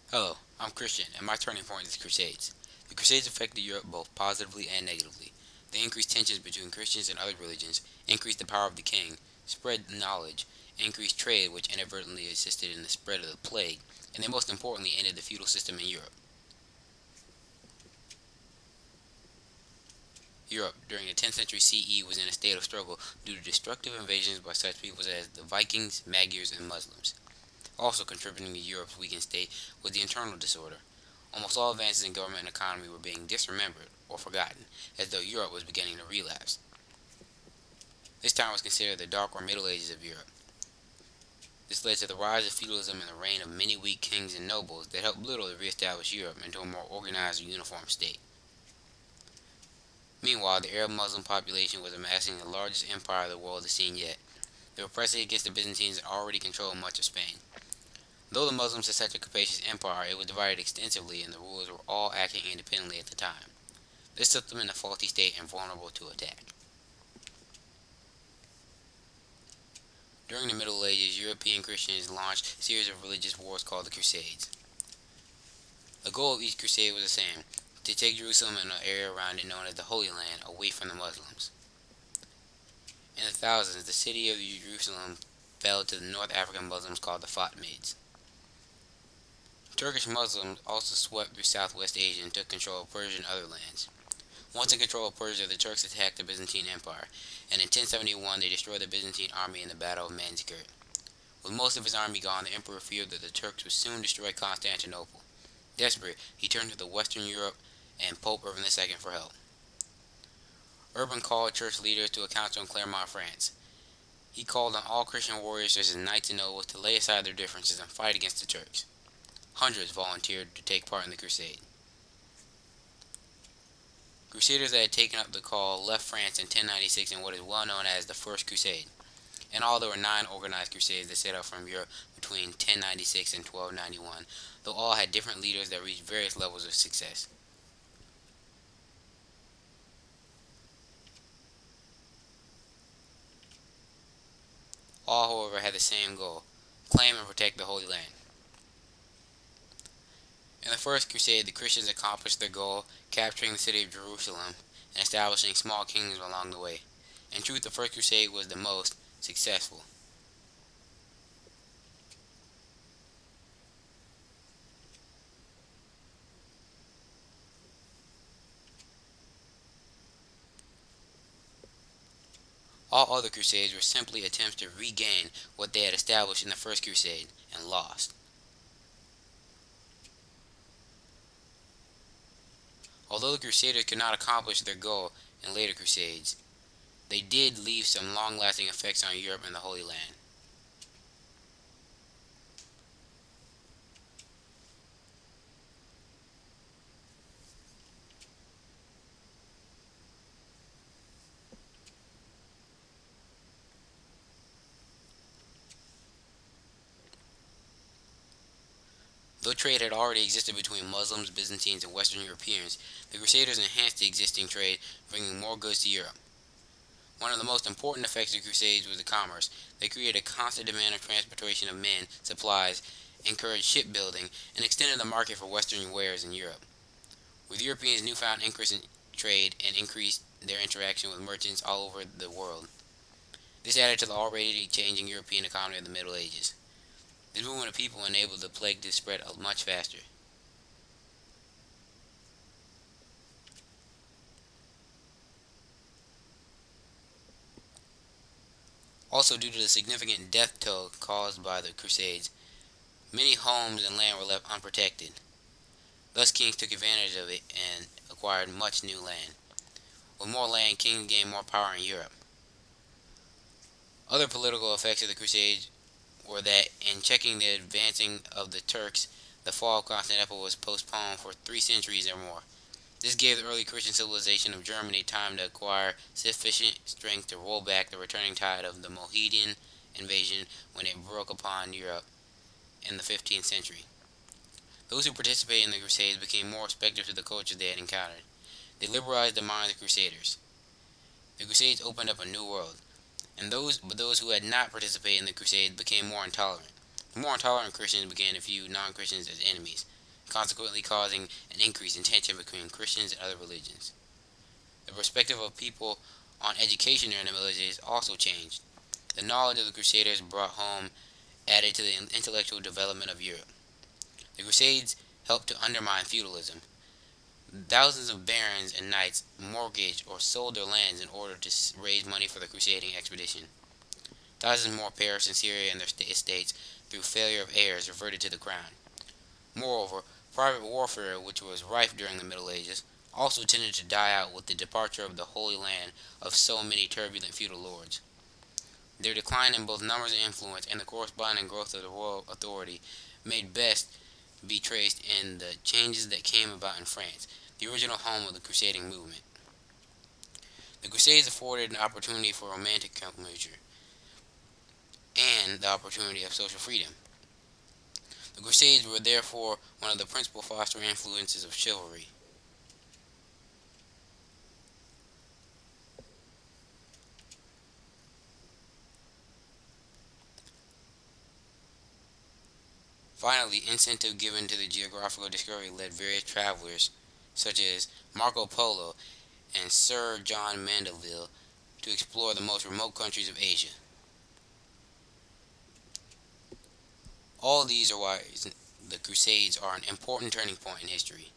Hello, I'm Christian, and my turning point is the Crusades. The Crusades affected Europe both positively and negatively. They increased tensions between Christians and other religions, increased the power of the king, spread knowledge, increased trade, which inadvertently assisted in the spread of the plague, and they most importantly ended the feudal system in Europe. Europe, during the 10th century CE, was in a state of struggle due to destructive invasions by such peoples as the Vikings, Magyars, and Muslims. Also contributing to Europe's weakened state was the internal disorder. Almost all advances in government and economy were being disremembered or forgotten, as though Europe was beginning to relapse. This time was considered the Dark or Middle Ages of Europe. This led to the rise of feudalism and the reign of many weak kings and nobles that helped little to re-establish Europe into a more organized and uniform state. Meanwhile, the Arab Muslim population was amassing the largest empire the world has seen yet. They were pressing against the Byzantines that already controlled much of Spain. Though the Muslims had such a capacious empire, it was divided extensively and the rulers were all acting independently at the time. This left them in a faulty state and vulnerable to attack. During the Middle Ages, European Christians launched a series of religious wars called the Crusades. The goal of each crusade was the same: to take Jerusalem and the area around it known as the Holy Land away from the Muslims. In the thousands, the city of Jerusalem fell to the North African Muslims called the Fatimids. Turkish Muslims also swept through southwest Asia and took control of Persia and other lands. Once in control of Persia, the Turks attacked the Byzantine Empire, and in 1071 they destroyed the Byzantine army in the Battle of Manzikert. With most of his army gone, the emperor feared that the Turks would soon destroy Constantinople. Desperate, he turned to the Western Europe and Pope Urban II for help. Urban called church leaders to a council in Clermont, France. He called on all Christian warriors such as knights and nobles to lay aside their differences and fight against the Turks. Hundreds volunteered to take part in the crusade. Crusaders that had taken up the call left France in 1096 in what is well known as the First Crusade. In all, there were 9 organized crusades that set out from Europe between 1096 and 1291, though all had different leaders that reached various levels of success. All, however, had the same goal: claim and protect the Holy Land. In the First Crusade, the Christians accomplished their goal, capturing the city of Jerusalem and establishing small kingdoms along the way. In truth, the First Crusade was the most successful. All other crusades were simply attempts to regain what they had established in the First Crusade and lost. Although the Crusaders could not accomplish their goal in later crusades, they did leave some long-lasting effects on Europe and the Holy Land. Though trade had already existed between Muslims, Byzantines, and Western Europeans, the Crusaders enhanced the existing trade, bringing more goods to Europe. One of the most important effects of the Crusades was the commerce. They created a constant demand of transportation of men, supplies, encouraged shipbuilding, and extended the market for Western wares in Europe. With Europeans' newfound increase in trade and increased their interaction with merchants all over the world, this added to the already changing European economy of the Middle Ages. This movement of people enabled the plague to spread much faster. Also, due to the significant death toll caused by the Crusades, many homes and land were left unprotected. Thus, kings took advantage of it and acquired much new land. With more land, kings gained more power in Europe. Other political effects of the Crusades were that, in checking the advancing of the Turks, the fall of Constantinople was postponed for 3 centuries or more. This gave the early Christian civilization of Germany time to acquire sufficient strength to roll back the returning tide of the Mohammedan invasion when it broke upon Europe in the 15th century. Those who participated in the Crusades became more receptive to the culture they had encountered. They liberalized the minds of Crusaders. The Crusades opened up a new world, and those who had not participated in the Crusades became more intolerant. The more intolerant Christians began to view non-Christians as enemies. consequently causing an increase in tension between Christians and other religions. The perspective of people on education during the Middle Ages also changed. The knowledge of the Crusaders brought home added to the intellectual development of Europe. The Crusades helped to undermine feudalism. Thousands of barons and knights mortgaged or sold their lands in order to raise money for the crusading expedition. Thousands more perished in Syria and their estates through failure of heirs reverted to the crown. Moreover, private warfare, which was rife during the Middle Ages, also tended to die out with the departure of the Holy Land of so many turbulent feudal lords. Their decline in both numbers and influence, and the corresponding growth of the royal authority, may best be traced in the changes that came about in France, the original home of the crusading movement. The Crusades afforded an opportunity for romantic composure and the opportunity of social freedom. The Crusades were therefore one of the principal fostering influences of chivalry. Finally, incentive given to the geographical discovery led various travelers, such as Marco Polo and Sir John Mandeville, to explore the most remote countries of Asia. All these are why the Crusades are an important turning point in history.